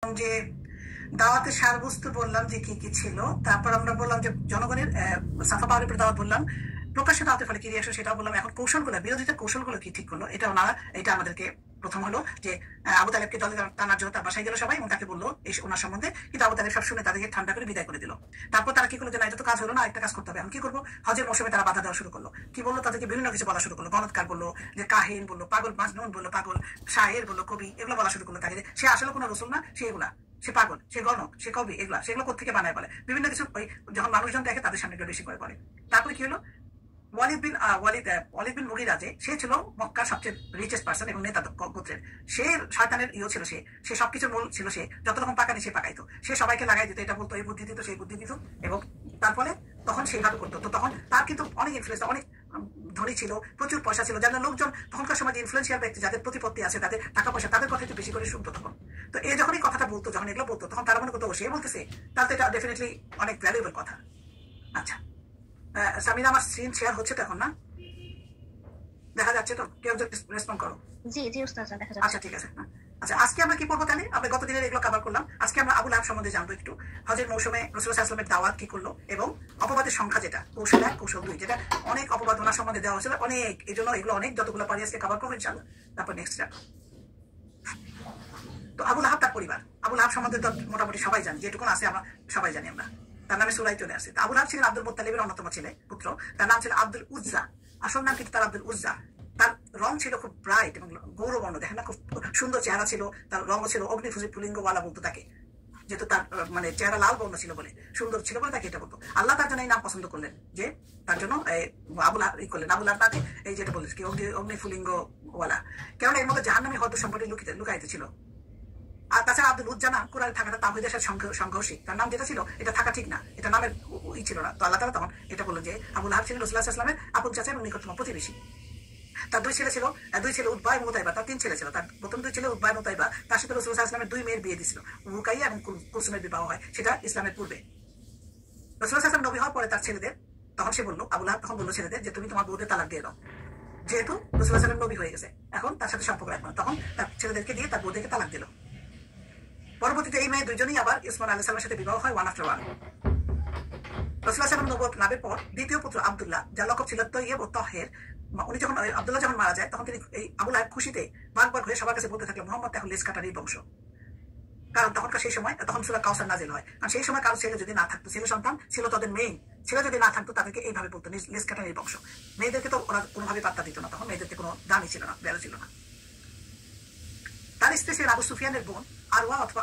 যে দাওয়াতের সারবস্তু বললাম যে কি কি ছিল, তারপর আমরা বললাম যে জনগণের সাফা পাওয়ারের উপর দাওয়াত বললাম, প্রকাশ্য দাওয়াতের ফলে কি রিয়াকশন সেটাও বললাম। এখন কৌশলগুলো, বিরোধিতার কৌশলগুলো কি ঠিক করলো এটা ওনারা, এটা আমাদেরকে প্রথম হলো যে আবু তালেবকে দলে টানার জন্য তার বাসায় গেল সবাই এবং তাকে বললো এই ওনার সম্বন্ধে, কিন্তু আবু তালেব সব শুনে তাদেরকে ঠান্ডা করে বিদায় করে দিল। তারপর তারা কি করলো যে না এটা তো কাজ হলো না, একটা কাজ করতে হবে, আমি কি করবো, হজের মৌসুমে তারা বাধা দেওয়া শুরু করলো। কি বললো, তাদেরকে বিভিন্ন কিছু বলা শুরু করলো, গণৎকার বললো, যে কাহিন বললো, পাগল মাজনুন বললো, পাগল শায়ের বললো, কবি, এগুলো বলা শুরু করলো তাকে, যে সে আসলে কোনো রসুল না, সে এগুলা, সে পাগল, সে গণক, সে কবি, সেগুলো কোথেকে বানায় বলে বিভিন্ন কিছু। ওই যখন মানুষজন দেখে তাদের সামনে বেশি করে বলে। তারপরে কি হলো, ওয়ালিদ বিন মুগিরা যে সে ছিল মক্কার সবচেয়ে রিচেস্ট পার্সন এবং নেতা গোত্রের, সে শয়তানের ছিল, সে সবকিছুর মূল ছিল, সে যত রকম পাকানি সে পাকাইতো, সে সবাইকে লাগাই দিত, এটা বলতো, এই বুদ্ধি দিত, সেই বুদ্ধি দিত, এবং তারপরে তখন সেইভাবে করতো। তো তখন তার কিন্তু অনেক ইনফ্লুয়েন্স, অনেক ধনী ছিল, প্রচুর পয়সা ছিল, যাদের লোকজন তখনকার সময় যে ইনফ্লুয়েন্সিয়াল ব্যক্তি, যাদের প্রতিপত্তি আছে, তাদের টাকা পয়সা, তাদের কথা একটু বেশি করে শুনতো তখন। তো এই যখনই কথাটা বলতো, যখন এগুলো বলতো, তখন তারা মনে করতো সে বলতেছে, তাহলে এটা ডেফিনেটলি অনেক ভ্যালুয়েবল কথা। আচ্ছা সামিনা, আমার স্ক্রিন শেয়ার হচ্ছে তো এখন? না দেখা যাচ্ছে তো? কেউ রেসপন্ড করো। জি জি উস্তাদ, দেখা যাচ্ছে। আচ্ছা ঠিক আছে। আচ্ছা আজকে আমরা কি করবো তাহলে, আমরা গত দিনের এগুলো কভার করলাম, আজকে আমরা আবু লাহাব সম্বন্ধে জানবো একটু। হজের মৌসুমে রাসূলুল্লাহ সাল্লাল্লাহু আলাইহি ওয়াসাল্লামের দাওয়াত কি করলো এবং অপবাদের সংখ্যা, যেটা কৌশল 1 কৌশল 2, যেটা অনেক অপবাদ ওনার সম্বন্ধে দেওয়া হয়েছিল, অনেক, এই জন্য এগুলো অনেক, যতগুলো পারি আজকে কভার করবো ইনশাআল্লাহ। তারপর নেক্সট যাব। তো আবু লাহাব তার পরিবার, আবু লাহাব সম্বন্ধে তো মোটামুটি সবাই জানি, যেটুকু আছে আমরা সবাই জানি, আমরা তার নামে সূরায় চলে আসছে। আবু লাহাব ছিলেন আব্দুল মুত্তালিবের অন্যতম ছেলে পুত্র, তার নাম ছিল আব্দুল উজ্জা, আসল নাম কিন্তু তার আব্দুল উজ্জা। তার রং ছিল খুব ব্রাইট এবং গৌরবর্ণ, দেখেন না, খুব সুন্দর চেহারা ছিল, তার রঙ ছিল অগ্নিফুজি পুলিঙ্গওয়ালা বলতো তাকে, যেহেতু তার মানে চেহারা লাল বর্ণ ছিল বলে, সুন্দর ছিল বলে তাকে এটা বলতো। আল্লাহ তার জন্য এই নাম পছন্দ করলেন, যে তার জন্য আবু লাহাব করলেন, আবু লাহাব তাকে এই যেটা বলিস কি অগ্নিফুলিঙ্গওয়ালা, কেননা এর মধ্যে জাহান্নামী হয়তো সম্পর্কে লুকাইতে ছিল। আর তাছাড়া আব্দুল উজ্জা না, কোরআনে থাকাটা তাওহীদের সাথে সংঘর্ষিক, তার নাম যেটা ছিল এটা থাকা ঠিক না, এটা নামের ছিল না। তো আল্লাহ তাআলা তখন এটা বললেন যে আবু লাহাব ছিলেন রাসূলুল্লাহ সাল্লাল্লাহু আলাইহি ওয়াসাল্লামের আপন চাচা এবং নিকটতম প্রতিবেশী। তার দুই ছেলে উতবা এবং উতাইবা, তার 3 ছেলে ছিল। তার প্রথম 2 ছেলে উতবা এবং উতাইবা, তার সাথে রাসূলুল্লাহ সাল্লাল্লাহু আলাইহি ওয়াসাল্লামের 2 মেয়ের বিয়ে দিয়েছিল, রুকাইয়া এবং কুলসুমের বিবাহ হয়, সেটা ইসলামের পূর্বে। রাসূলুল্লাহ সাল্লাল্লাহু আলাইহি ওয়াসাল্লাম নবী হওয়ার পরে তার ছেলেদের, তখন সে বললো, আবু লাহাব তখন বললো ছেলেদের যে তুমি তোমার বউদের তালাক দিয়ে দাও, যেহেতু রাসূলুল্লাহ সাল্লাল্লাহু আলাইহি ওয়াসাল্লাম নবী হয়ে গেছে, এখন তার সাথে সম্পর্ক রাখবে না। তখন তার ছেলেদেরকে দিয়ে তার বউদেরকে তালাক দিল। পরবর্তীতে এই মেয়ে দুজনেই আবার ইসমাইল আলাইহিস সালামের সাথে বিবাহ হয়, ওয়ান আফটার ওয়ান। রাসূলুল্লাহ সাল্লাল্লাহু আলাইহি ওয়াসাল্লাম নবুয়ত লাভের পর দ্বিতীয় পুত্র আব্দুল্লাহ, যার লকব ছিল তৈয়ব ও তাহের, উনি যখন আব্দুল্লাহ যখন মারা যায়, তখন তিনি এই আবু লাহাব খুশিতে বাগ হয়ে সবার কাছে বলতে থাকলেন, মুহাম্মদ এখন লেজ কাটারই বংশ। কারণ তখনকার সেই সময়, তখন সূরা কাউসার নাজিল হয়, কারণ সেই সময় কারো ছেলে যদি না থাকতো, ছেলে সন্তান ছিল তাদের মেইন, ছেলে যদি না থাকতো তাদেরকে এইভাবে বলতো লেজ কাটারই বংশ। মেয়েদেরকে তো ওরা কোনোভাবে পাত্তা দিত না, তখন মেয়েদেরকে কোনো দামই ছিল না, ভ্যালু ছিল না। তার স্ত্রী ছিলেন আবু সুফিয়ানের বোন আরওয়া অথবা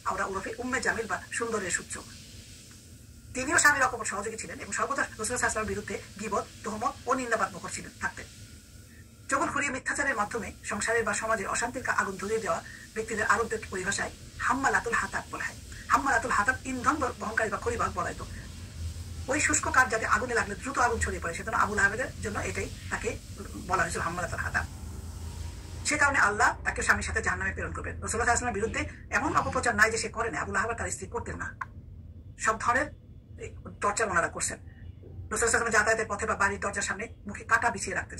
আওরা ওরফে উম্মে জামিল বা সুন্দরের সূচক। তিনিও স্বামীর অকপট সহযোগী ছিলেন এবং সর্বদা রাসূলুল্লাহ সাল্লাল্লাহু আলাইহি ওয়াসাল্লামের বিরুদ্ধে গীবত, তুহমত ও নিন্দাবাদ মুখর থাকতেন। চগলখড়ি মিথ্যাচারের মাধ্যমে সংসারের বা সমাজের অশান্তির আগুন ধরিয়ে দেওয়া ব্যক্তিদের আরবদের পরিভাষায় হাম্মালাতুল হাতাব বলা হয়। হাম্মালাতুল হাতাব ইন্ধন বহনকারী বা খড়িবাহক বলা হতো। ওই শুষ্ক কাঠ যাতে আগুনে লাগলে দ্রুত আগুন ছড়িয়ে পড়ে, সেজন্য আবু লাহাবের জন্য এটাই তাকে বলা হয়েছিল হাম্মালাতুল হাতাব। সে কারণে আল্লাহ তাকে স্বামীর সাথে জাহান্নামে প্রেরণ করবেন। রাসূলুল্লাহ সাল্লাল্লাহু আলাইহি ওয়াসাল্লামের বিরুদ্ধে এমন অপপ্রচার নাই যে সে করেন, আবু লাহাব তার স্ত্রী করতেন না, সব ধরনের টর্চার ওনারা করছেন। রাসূলুল্লাহ সাল্লাল্লাহু আলাইহি ওয়াসাল্লাম যাতায়াতের পথে বা বাড়ির দরজার সামনে মুখে কাঁটা বিছিয়ে রাখতেন।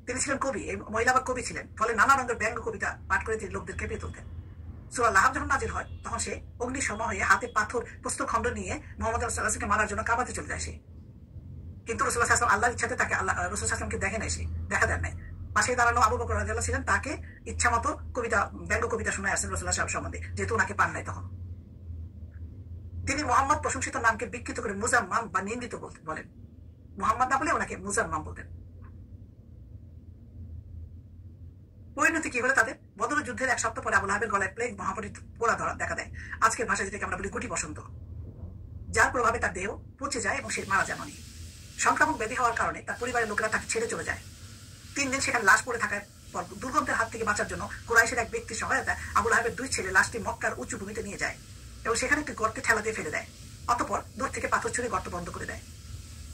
তিনি ছিলেন কবি, এই মহিলা বা কবি ছিলেন, ফলে নানা রঙের ব্যঙ্গ কবিতা পাঠ করে তিনি লোকদের কেঁপে তুলতেন। সূরা লাহাব যখন নাজিল হয়, তখন সে অগ্নিশর্মা হয়ে হাতে পাথর প্রস্তরখণ্ড নিয়ে মুহাম্মদ সাল্লাল্লাহু আলাইহি ওয়াসাল্লামকে মারার জন্য কাবাতে চলে যায়। কিন্তু রাসূলুল্লাহ সাল্লাল্লাহু আলাইহি ওয়াসাল্লাম আল্লাহর ইচ্ছাতে তাকে রাসূলুল্লাহ সাল্লাল্লাহু আলাইহি ওয়াসাল্লামকে দেখে নাই, দেখা দেন নাই। পাশে দাঁড়ানো আবু বকর রাদিয়াল্লাহু ছিলেন, তাকে ইচ্ছা মতো ব্যঙ্গ কবিতা শোনায় আসছেন রাসূলুল্লাহ সাল্লাল্লাহু সম্বন্ধে, যেহেতু ওনাকে পান নাই তখন। তিনি মুহাম্মদ প্রশংসিত নামকে বিকৃত করে মুজাম্মাম বা নিন্দিত বলেন, মুহাম্মদ না বলে ওনাকে মুজাম্মাম বলতেন। পরিণতি কি হলে তাদের বদর যুদ্ধের 1 সপ্তাহ পরে আবু লাহাবের গলায় প্লেগ মহামারী পোড়া ধরা দেখা দেয়, আজকের ভাষায় যেটাকে আমরা বলি গুটি বসন্ত, যার প্রভাবে তার দেহ পচে যায় এবং সে মারা যায়। সংক্রামক ব্যাধি হওয়ার কারণে তার পরিবারের লোকেরা তাকে ছেড়ে চলে যায়। 3 দিন সেখানে লাশ পড়ে থাকার পর দুর্গন্ধের হাত থেকে বাঁচার জন্য কুরাইশের এক ব্যক্তির সহায়তায় আবু লাহাবের 2 ছেলে লাশটি মক্কার উঁচু ভূমিতে নিয়ে যায় এবং সেখানে একটি গর্তে ঠেলা দিয়ে ফেলে দেয়। অতঃপর দূর থেকে পাথর ছুঁড়ে গর্ত বন্ধ করে দেয়।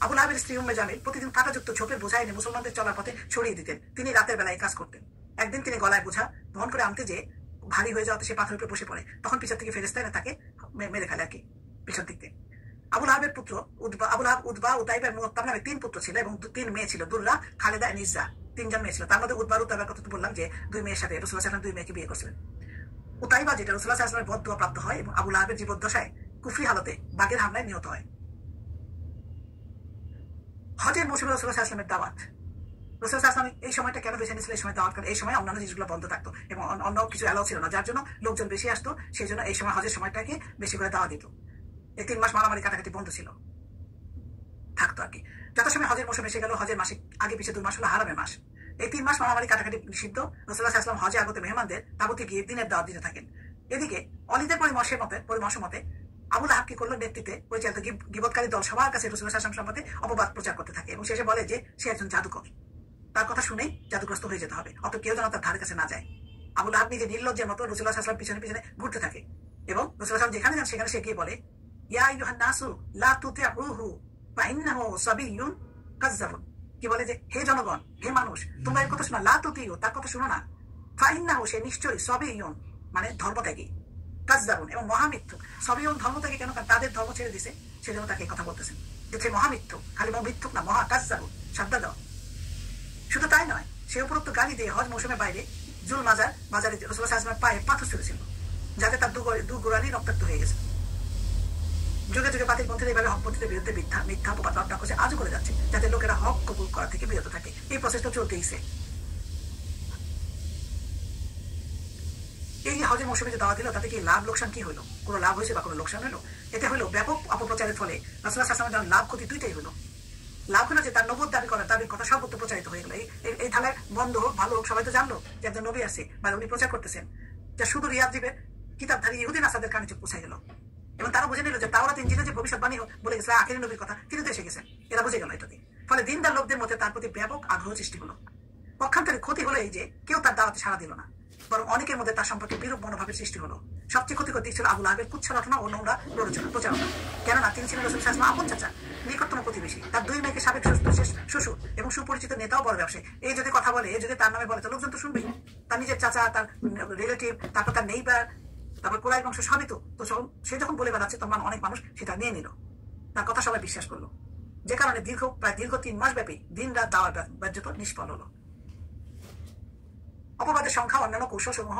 আবু লাহাবের স্ত্রী উম্মে জামিল প্রতিদিন কাঁটাযুক্ত ঝোপের বোঝা এনে মুসলমানদের চলার পথে ছড়িয়ে দিতেন। তিনি রাতের বেলায় কাজ করতেন। একদিন তিনি গলায় বোঝা বহন করে আনতে যেয়ে ভারী হয়ে যাওয়াতে সে পাথরের উপরে বসে পড়ে, তখন পিছন থেকে ফেরেশতা এনে তাকে মেরে ফেলে আর কি, পিছন দিক থেকে। আবু লাহাবের পুত্র আবু লাহাব, উতবা, উতাইবা এবং মুত্তাব নামে 3 পুত্র ছিল এবং 3 মেয়ে ছিল, দুল্লা, খালেদা, নিজা, 3 জন মেয়ে ছিল। তার মধ্যে উতবার উতাইবার কথা তো বললাম যে 2 মেয়ের সাথে রাসূলুল্লাহ সাল্লাল্লাহু আলাইহি ওয়াসাল্লাম 2 মেয়েকে বিয়ে করেছিলেন। উতাইবা যেটা রাসূলুল্লাহ সাল্লাল্লাহু আলাইহি ওয়াসাল্লামের বদদুয়া প্রাপ্ত হয় এবং আবু লাহাবের জীবদ্দশায় কুফরি হালতে বাঘের হামলায় নিহত হয়। হজের মৌসুমে রাসূলুল্লাহ সাল্লাল্লাহু আলাইহি ওয়াসাল্লামের দাওয়াত, রাসূলুল্লাহ সাল্লাল্লাহু আলাইহি ওয়াসাল্লাম এই সময়টা কেন বেছে নিয়েছিল? এই সময় দাওয়াত কারণ এই সময় অন্যান্য জিনিসগুলো বন্ধ থাকতো এবং অন্য কিছু অ্যালাউ ছিল না, যার জন্য লোকজন বেশি আসতো। সেই জন্য এই সময় হজের সময়টাকে বেশি করে দাওয়া দিত। এই 3 মাস মারামারি কাটাকাটি বন্ধ ছিল, থাকতো আর কি। যত সময় হজের মৌসুম এসে গেল, হজের মাসে আগে পিছিয়ে 2 মাস হলো হারামের মাস। এই 3 মাস মারামারি কাটাকাটি নিষিদ্ধ। রাসূলুল্লাহ সাল্লাল্লাহু আলাইহি ওয়াসাল্লাম হজে আগত মেহমানদের তাবুতে গিয়ে দিনের দাওয়াত দিতে থাকেন। এদিকে অলিদের পরামর্শ মতে আবু লাহাব কি করলো? নেতৃত্বে পরিচালিত গীবতকারী দল সবার কাছে রাসূলুল্লাহ সাল্লাল্লাহু আলাইহি ওয়াসাল্লাম সম্পর্কে অপবাদ প্রচার করতে থাকে এবং শেষে বলে যে সে একজন জাদুকর, তার কথা শুনেই জাদুগ্রস্ত হয়ে যেতে হবে, অত কেউ যেন তার ধারে কাছে না যায়। আবু লাহাব নিজে নির্লজ্জের মতো রাসূলুল্লাহ সাল্লাল্লাহু আলাইহি ওয়াসাল্লাম পিছনে পিছনে ঘুরতে থাকে এবং রাসূলুল্লাহ সাল্লাল্লাহু আলাইহি ওয়াসাল্লাম যেখানে যান সেখানে সে গিয়ে বলে, ইয়া আইয়ুহান নাসু লা তুতিউহু ফা ইন্নাহু সাবিয়্যুন কাযযাবুন। কি বলে যে হে জনগণ, হে মানুষ, তোমরা এর কথা শোনো, লা তুতিউ, তার কথা শোনো না, ফা ইন্নাহু, সে নিশ্চয়ই, সাবিয়্যুন মানে ধর্মত্যাগী, কাযযাবুন এবং মহামিথ্যুক। সাবিয়্যুন ধর্মত্যাগী কেন? কারণ তাদের ধর্ম ছেড়ে দিয়েছে, সেজন্য তাকে কথা বলতেছেন যে সে মহামিথ্যুক। খালি মিথ্যুক না, মহা কাযযাবুন, সাদ্দা দাও। শুধু তাই নয়, সে উপরোক্ত গালি দিয়ে হজ মৌসুমের বাইরে জুল বাজারে রাসূলুল্লাহ সাল্লাল্লাহু আলাইহি ওয়াসাল্লামের পায়ে পাথর ছুঁড়েছিল, যাতে তার দু গোড়ালি রক্তাক্ত হয়ে গেছে। যুগে যুগে বাতিলপন্থীরা এইভাবে হকপন্থীদের বিরুদ্ধে মিথ্যা অপবাদ রটনা করছে, আজও করে যাচ্ছে, যাতে লোকেরা হক কবুল করা থেকে বিরত থাকে। এই প্রসেসটা চলতেইছে। এই যে হজের মৌসুমে যে দাওয়া দিল, তাতে কি লাভ লোকসান কি হলো? কোনো লাভ হয়েছে বা কোনো লোকসান হলো? এতে হলো ব্যাপক অপপ্রচারের ফলে রাসূলুল্লাহ সাল্লাল্লাহু আলাইহি ওয়াসাল্লামের লাভ ক্ষতি দুইটাই হলো। লাভ হলো যে তার নবুয়ত দাবির কথা সর্বত্র প্রচারিত হয়ে গেল। এই ধারায় বন্ধ হোক ভালো হোক, সবাই তো জানলো যে একজন নবী আছে বা উনি প্রচার করতেছেন, যা শুধু রিয়াদ দ্বীপের কিতাবধারী ইহুদি নাসারদের কানে পৌঁছে গেল এবং তারা বুঝে নিল যে তাওরাত ইনজিলে যে ভবিষ্যৎবাণী বলে গেছে আখিরি নবীর কথা, তিনি তো এসে গেছেন। এরা বুঝে গেল এটাতে। ফলে দিনদার লোকদের মধ্যে তার প্রতি ব্যাপক আগ্রহ সৃষ্টি হলো। পক্ষান্তরে ক্ষতি হলো এই যে কেউ তার দাওয়াতে সাড়া দিল না, বরং অনেকের মধ্যে তার সম্পর্কে বিরূপ মনোভাবের সৃষ্টি হলো। সবচেয়ে ক্ষতিকর দিক ছিল আবু লাহাবের কুচ্ছা রটনা ও নোংরা প্রচারণা। কেননা তিনি ছিলেন রাসূল সাল্লাল্লাহু আলাইহি ওয়াসাল্লামের আপন চাচা, নিকটতম প্রতিবেশী, তার 2 মেয়েকে সাবেক শ্বশুর এবং সুপরিচিত নেতাও বড় ব্যবসায়ী। এই যদি কথা বলে, এই যদি তার নামে বলে, তো লোকজন তো শুনবেই। তার নিজের চাচা, তার রিলেটিভ, তারপর তার নেইবার, তারপর কোরাইশ বংশ সবই তো। সে যখন বলে বেড়াচ্ছে তখন অনেক মানুষ সেটা নিয়ে নিল, তার কথা সবাই বিশ্বাস করলো, যে কারণে প্রায় দীর্ঘ 3 মাস ব্যাপী দিন রাত দাওয়ার ব্যর্থতা নিষ্ফল হলো। অপবাদের সংখ্যা অন্যান্য কৌশল সমূহ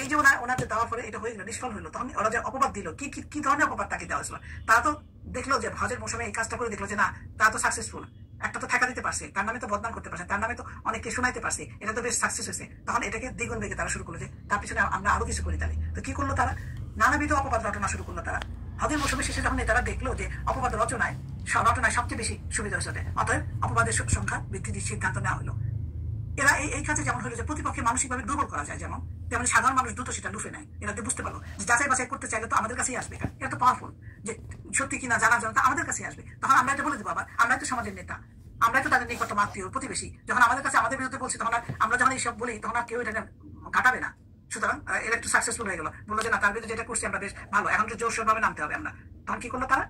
এই যে ওনাদের দেওয়ার পরে এটা হয়ে গেল, নিষ্ফল হলো। তখন ওরা যে অপবাদ দিল, কি ধরনের অপবাদ তাকে দেওয়া হয়েছিল? তারা তো দেখলো যে হজের মৌসুমে এই কাজটা করে দেখলো যে না, তারা তো সাকসেসফুল, একটা তো ঠেকা দিতে পারছে, তার নামে তো বদনাম করতে পারছে, তার নামে তো অনেককে শোনাইতে পারছে, এটা তো বেশ সাকসেস হয়েছে। তখন এটাকে দ্বিগুণ বেগে তারা শুরু করলো যে তার পিছনে আমরা আরো কিছু করি। তাহলে তো কি করলো তারা? নানাবিধ অপবাদ রচনা শুরু করলো তারা। হজের মৌসুমে শেষে যখন তারা দেখলো যে অপবাদ রচনায় সবচেয়ে বেশি সুবিধা হয়েছে, অতএব অপবাদের সংখ্যা বৃদ্ধির সিদ্ধান্ত নেওয়া হলো। এরা এই কাজে যেমন হলো যে প্রতিপক্ষে মানসিকভাবে দুর্বল করা যায়, তেমন সাধারণ মানুষ দ্রুত সেটা লুফে নেয়। এরা বুঝতে পারলো যে যাচাই বাছাই করতে চাইলে তো আমাদের কাছেই আসবে, এটা তো পাওয়ারফুল, যে সত্যি কিনা জানার জন্য আমাদের কাছেই আসবে। তখন আমরা এটা বলে দেবো, আবার আমরা তো সমাজের নেতা, আমরা তো তাদের নিকটতম আত্মীয় প্রতিবেশী, যখন আমাদের কাছে আমাদের বিরুদ্ধে বলছি, তখন আমরা যখন এইসব বলি তখন আর কেউ এটা ঘাটাবে না। সুতরাং এরা একটু সাকসেসফুল হয়ে গেল, বললো যে না, তার বিরুদ্ধে যেটা করছি আমরা বেশ ভালো, এখন তো জোরসোর ভাবে নামতে হবে আমরা। তখন কি করলো তারা?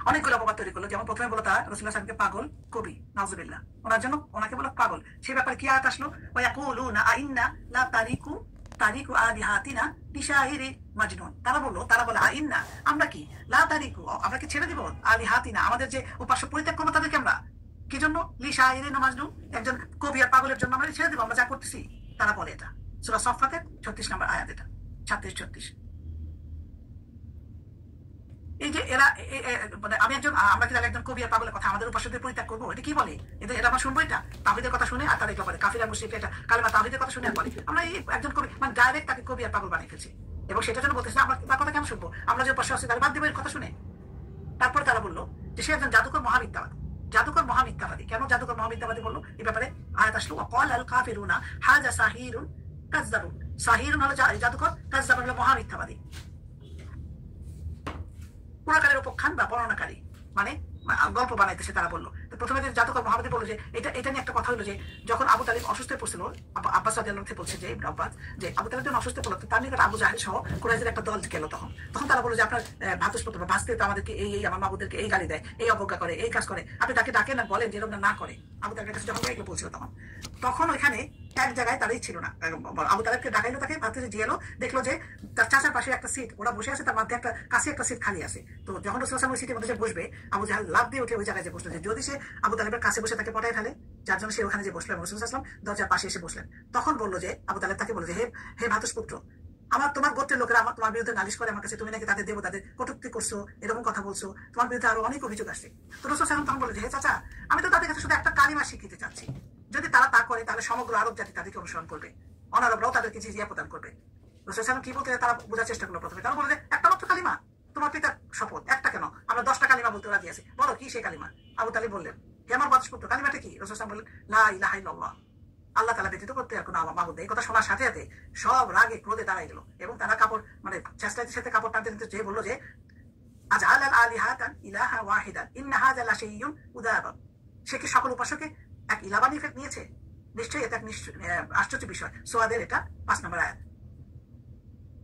অনেকগুলো অপবাদ তৈরি করলো। যেমন প্রথমে বলো তারা রাসূলুল্লাহ সাল্লাল্লাহু আলাইহি ওয়াসাল্লামকে পাগল কবি, নাউজুবিল্লাহ, ওনার জন্য ওনাকে বলো পাগল। সেই ব্যাপারে কি আয়াত আসলো? ওয়া ইয়াকুলুনা আইন্না লা তারিকু আলিহাতিনা লিশাইরি মাজনুন। তারা বলে আইন্না, আমরা কি লা তারিকু, আমরা কি ছেড়ে দিব আলিহাতিনা, আমাদের যে উপাস্য পরিত্যাগ করবো তাদেরকে আমরা, কি জন্য? লিশাইরি মাজনুন, একজন কবি আর পাগলের জন্য আমরা ছেড়ে দিব আমরা যা করতেছি। তারা বলে এটা সূরা সফফাতের 36 নম্বর আয়াত, এটা 36-36। এই যে এরা মানে আমরা কি একজন কবি আর পাগলের কথা আমাদের উপাস্যদের পরিত্যাগ করবো, এটা কি বলে? এটা আমরা শুনবো, এটা তাওহীদের কথা শুনে আর তারা এটা বলে কাফিরা মুশরিক, এটা কালেমা তাওহীদের কথা শুনে আর বলে আমরা এই একজন কবি, মানে ডাইরেক্ট তাকে কবি আর পাগল বানিয়ে ফেলছি। এবং সেটার জন্য বলতেছে আমরা তার কথা কেন শুনবো? আমরা যে উপাস্য আছি তাহলে বাদ দেবো এর কথা শুনে। তারপরে তারা বললো যে সে একজন জাদুকর মহামিথ্যাবাদী। কেন জাদুকর মহামিথ্যাবাদী বললো? এই ব্যাপারে আয়াত আসলো, ওয়াকাল আল কাফিরুনা হাযা সাহিরুন কাযযাবুন। সাহিরুন হলো জাদুকর, কাযযাবুন হলো মহামিথ্যাবাদী, পুরাকারের উপখ্যান বা বর্ণনাকারী, মানে গল্প বানাইতেছে তারা বললো। তো প্রথমে যে জাদুকর মহাবাদী বললো যে এটা নিয়ে একটা কথা হলো যে যখন আবু তালিব অসুস্থ পড়ছিল, আব্বাস রাদিয়াল্লাহু আনহু বলছে যে যে আবু তালিব যখন অসুস্থ পড়লো, তার নিকট আবু জাহেল সহ কুরাইশের একটা দল গেল। তখন তারা বললো যে আপনার ভাতুষপুত্র বা ভাস্তে তো আমাদেরকে এই আমার মাবুদেরকে এই গালি দেয়, এই অবজ্ঞা করে, এই কাজ করে, আপনি তাকে ডাকেন না, বলেন যে এরকম না করে। আবু তালিবের কাছে যখন এগুলো বলছিল, তখন তখন ওইখানে এক জায়গায় তারাই ছিল না। আবু তালেবকে ডাকাইলো, তাকে ভাবতেছে জিয়ালো, দেখলো যে তার চাচার পাশে একটা সিট ওরা বসে আছে, তার মধ্যে একটা কাছে একটা সিট খালি আছে। তো যখন রাসূল সাল্লাল্লাহু আলাইহি ওয়াসাল্লাম ওই সিটের মধ্যে বসবে, আবু জাহাল লাফ দিয়ে উঠে ওই জায়গায় যে বসলো, যে যদি সে আবু তালেবের কাছে বসে তাকে পটায় ফেলে, যার জন্য সে ওখানে যে বসলেন, রাসূল সাল্লাল্লাহু আলাইহি ওয়াসাল্লাম দরজার পাশে এসে বসলেন। তখন বললো যে আবু তালেব তাকে বললো যে হে হে ভাতুষ পুত্র, তোমার গোত্রের লোকেরা তোমার বিরুদ্ধে নালিশ করে আমার কাছে, তুমি নাকি তাদের দেবতাদের কটূক্তি করছো, এরকম কথা বলছো, তোমার বিরুদ্ধে আরো অনেক অভিযোগ আসছে। তো রাসূল সাল্লাল্লাহু আলাইহি ওয়াসাল্লাম তখন বললো যে হে চাচা, আমি তো তাদের কাছে শুধু একটা কালিমা শিখিতে চাচ্ছি, যদি তারা তা করে তাহলে সমগ্র আরব জাতি তাদেরকে অনুসরণ করবে, অনারবরাও তাদেরকে জিজিয়া প্রদান করবে। রাসূল সাল্লাল্লাহু আলাইহি ওয়াসাল্লাম কি বলতে তারা বোঝার চেষ্টা করলো প্রথমে, তারা বললো যে একটা মাত্র কালিমা, তোমার পিতার শপথ, একটা কেন, আমরা 10টা কালিমা বলতে রাজি আছি, বলো কি সেই কালিমা। আবু তালিব বললেন, হে আমার বাদশা পুত্র, কালিমাটা কি? রাসূল সাল্লাল্লাহু আলাইহি ওয়াসাল্লাম বললেন, লা ইলাহা ইল্লাল্লাহ, আল্লাহ তাআলা ব্যতীত করতে আর কোনো মাবুদ নেই। এই কথা শোনার সাথে সাথে সব রাগে ক্রোধে দাঁড়াই গেল, এবং তারা কাপড় মানে চেষ্টাতে সাথে কাপড় টানতে টানতে যে বললো যে আজআল আল আলিহাতান ইলাহা ওয়াহিদান ইন্না হাযা লাশাইয়ুন উদাব, সে কি সকল উপাসককে এক ইলাহ বানিয়ে নিয়েছে? নিশ্চয়ই এটা আশ্চর্য বিষয়। সোয়াদের এটা 5 নম্বর আয়াত।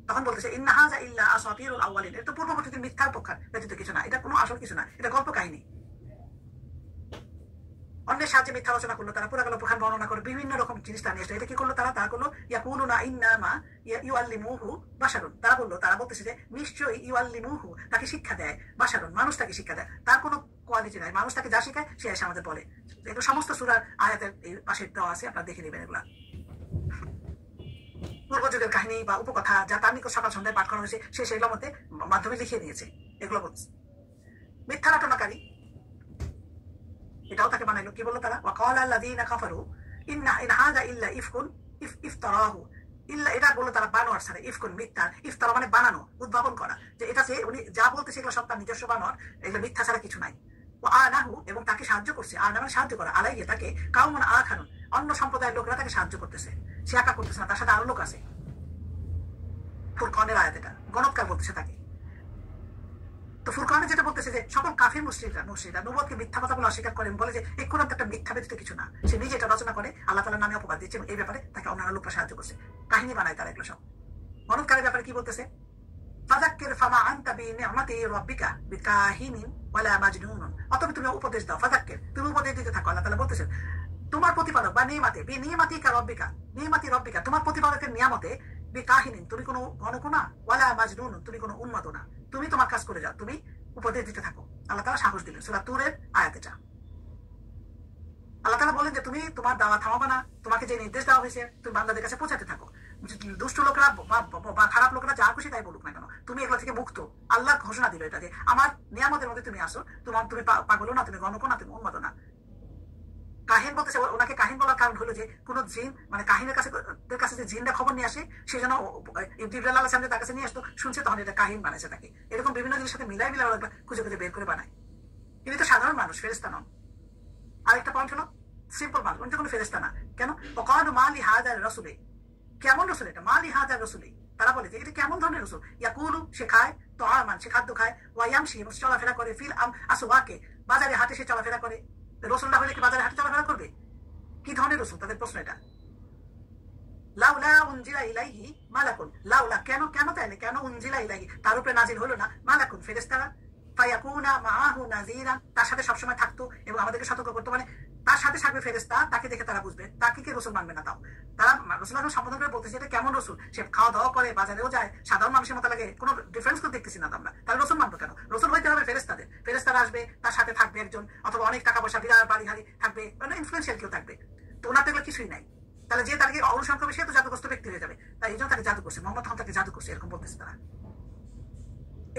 তখন বলতেছে ইন্না হাযা ইল্লা আসাতিরুল আউয়ালিন, এটা তো পূর্ববর্তীদের মিথ্যা উপখ্যান ব্যতীত কিছু না, এটা কোনো আসল কিছু না, এটা গল্প কাহিনী। অন্যের সাহায্যে মিথ্যা রচনা করলো তারা, পুরা গল্প বর্ণনা করে বিভিন্ন রকম জিনিস তারা নিয়ে আসলো। এটা কি করলো তারা করলো ইয়াকুলুনা ইন্নামা ইউআল্লিমুহু বাশারুন, তারা বলতেছে যে নিশ্চয়ই ইউআল্লিমুহু, তাকে শিক্ষা দেয়, বাশারুন, মানুষ তাকে শিক্ষা দেয়, তার কোনো কোয়ালিটি নাই, মানুষ তাকে যা শেখায় সে এসে আমাদের বলে। এগুলো সমস্ত সূরার আয়াতের এই পাশে দেওয়া আছে, আপনারা দেখে নেবেন। এগুলা পূর্বযুগের কাহিনী বা উপকথা যা তার নিকট সকাল সন্ধ্যায় পাঠ করা হয়েছে, সে সেগুলোর মধ্যে মাধ্যমে লিখিয়ে দিয়েছে। এগুলো বলছে মিথ্যা রটনাকারী, এটাও তাকে বানাইলো। কি বললো তারা? ওয়াকাল আল্লাযীনা কাফারু ইন্না ইন হাযা ইল্লা ইফকুন ইফতারাহু, ইল্লা, এটা বললো তারা বানোয়ার ছাড়া, ইফকুন মিথ্যা, ইফতারা মানে বানানো, উদ্ভাবন করা, যে এটা সে উনি যা বলতে সেগুলো সব তার নিজস্ব বানোয়ার, এগুলো মিথ্যা ছাড়া কিছু নাই। ও আনাহু, এবং তাকে সাহায্য করছে, আনা মানে সাহায্য করা, আলাইহি তাকে, কাউমান আখারুন, অন্য সম্প্রদায়ের লোকরা তাকে সাহায্য করতেছে, সে একা করতেছে না, তার সাথে আরো লোক আছে। ফুরকানের আয়াত এটা, গণৎকার বলতেছে তাকে। তো ফুরকানে যেটা বলতেছে যে সকল কাফির মুশরিকরা নবুয়তকে মিথ্যা কথা বলে অস্বীকার করেন, বলে যে এই কোরআন একটা মিথ্যা ব্যতীত কিছু না, সে নিজে এটা রচনা করে আল্লাহ তাআলার নামে অপবাদ দিচ্ছে, এবং এই ব্যাপারে তাকে অন্যান্য লোকরা সাহায্য করছে, কাহিনী বানায় তারা এগুলো সব। গণৎকারের ব্যাপারে কি বলতেছে? ফাযাক্কির ফামা আনতা বিনি'মাতি রাব্বিকা বিকাহিনিন ওয়ালা মাজনুনুন, অতএব তুমি উপদেশ দাও, ফাযাক্কির, তুমি উপদেশ দিতে থাকো। আল্লাহ তাআলা বলতেছেন তোমার প্রতিপালক বা নিয়ামাতিকা রাব্বিকা, নিয়ামাতি রাব্বিকা, তোমার প্রতিপালকের নিয়ামতে, বিকাহিনিন, তুমি কোনো গণক না, ওয়ালা মাজনুনুন, তুমি কোনো উন্মাদ না, তুমি তোমার কাজ করে যাও, তুমি উপদেশ দিতে থাকো। আল্লাহ তাআলা সাহস দিলেন সূরা তুরের আয়াত এটা। আল্লাহ তাআলা বলেন যে তুমি তোমার দাওয়া থামাবা না, তোমাকে যে নির্দেশ দেওয়া হয়েছে তুমি বান্দাদের কাছে পৌঁছাতে থাকো। দুষ্ট লোকরা বা খারাপ লোকরা যা খুশি তাই বলুক না কেন, তুমি এগুলো থেকে মুক্ত। আল্লাহ ঘোষণা দিল এটা যে আমার নিয়ামতের মধ্যে তুমি আসো, তুমি পাগলও না, তুমি গণকও না, তুমি উন্মাদ না। কাহিন বলতেছে, ওনাকে কাহিন বলার কারণ হলো যে কোন জিন, মানে কাহিনের কাছে যে জিনরা খবর নিয়ে আসে, সে যেন জিবরাইল আলাইহিস সালাম তার কাছে নিয়ে আসতো, শুনছে, তখন এটা কাহিন বানাইছে তাকে। এরকম বিভিন্ন জিনিসের সাথে মিলাই ওরা খুঁজে খুঁজে বের করে বানায়। তিনি তো সাধারণ মানুষ, ফেরেশতা নন। আরেকটা পয়েন্ট হলো সিম্পল মানুষ, উনি তো কোনো ফেরেশতা না। কেন? ওয়াকালু মা লিহাযা রাসূলি, কেমন রসুল এটা? মা লিহাযা রাসূলি, তারা বলে যে এটা কেমন ধরনের রসুল? ইয়াকুলু, সে খায়, তাআমান, সে খাদ্য খায়, ওয়া ইয়ামশি, চলাফেরা করে, ফিল আসওয়াকে, বাজারে হাটে সে চলাফেরা করে। রসুল্লাহ হলে কি বাজারে হাটে চলাফেরা করবে? কি ধরনের রসুল? তাদের প্রশ্ন এটা। লাউলা উনজিলা ইলাইহি মালাকুন, লাউলা, কেন তাইলে, কেন উনজিলা ইলাইহি, তার উপরে নাজিল হলো না মালাকুন, ফেরেশতারা, ফায়াকুনা মাআহু নাযীরা, তার সাথে সবসময় থাকতো এবং আমাদেরকে সতর্ক করতো। মানে তার সাথে থাকবে ফেরেশতা, তাকে দেখে তারা বুঝবে, তাকে কি রসুল মানবে না? তাও তারা রাসূলুল্লাহ সম্বোধন করে বলতেছে এটা কেমন রসুল? সে খাওয়া দাওয়া করে, বাজারেও যায়, সাধারণ মানুষের মতো লাগে, কোনো ডিফারেন্স তো দেখতেছি না আমরা, তাহলে রসুল মানবো কেন? রসুল হইতে হবে ফেরেশতাদের, ফেরেশতারা আসবে, তার সাথে থাকবে একজন, অথবা অনেক টাকা পয়সা, বিরাট বাড়ি গাড়ি থাকবে, মানে ইনফ্লুয়েন্সিয়াল কেউ থাকবে। তো ওনার তো এগুলো কিছুই নাই, তাহলে যে তাকে অনুসরণ করবে সে তো জাদুগ্রস্ত ব্যক্তি হয়ে যাবে। তাই এই জন্য তাকে জাদু করছে, মোহাম্মদ তখন তাকে জাদু করছে, এরকম বলতেছে তারা।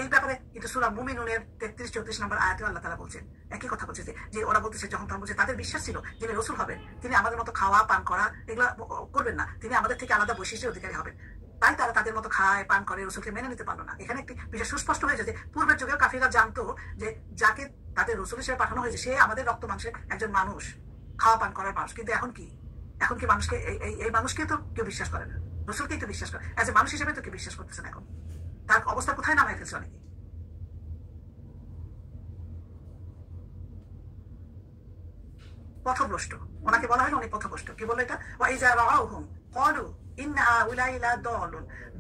এই ব্যাপারে কিন্তু সূরা মুমিনুনের 33-34 নম্বর আয়াতে আল্লাহ তাআলা বলছেন, একই কথা বলছে যে ওরা বলতেছে, যখন তখন বলছে তাদের বিশ্বাস ছিল যিনি রসুল হবেন তিনি আমাদের মতো খাওয়া পান করা এগুলো করবেন না, তিনি আমাদের থেকে আলাদা বৈশিষ্ট্যের অধিকারী হবেন। তাই তারা তাদের মতো খায় পান করে, রসুলকে মেনে নিতে পারলো না। এখানে একটি বিষয় সুস্পষ্ট হয়েছে যে পূর্বের যুগেও কাফিররা জানতো যে যাকে তাদের রসুল হিসেবে পাঠানো হয়েছে সে আমাদের রক্ত মাংসের একজন মানুষ, খাওয়া পান করার মানুষ। কিন্তু এখন কি মানুষকে এই মানুষকে তো কেউ বিশ্বাস করে না, রসুলকেই তো বিশ্বাস করে, এজ এ মানুষ হিসেবে তো কেউ বিশ্বাস করতেছে না। এখন তার অবস্থা কোথায় নামায় ফেলছে অনেকে। পথভ্রষ্ট, ওনাকে বলা হয় অনেক পথভ্রষ্ট। কি বললো এটা? ওয়াইজা রাআহুম ক্বালু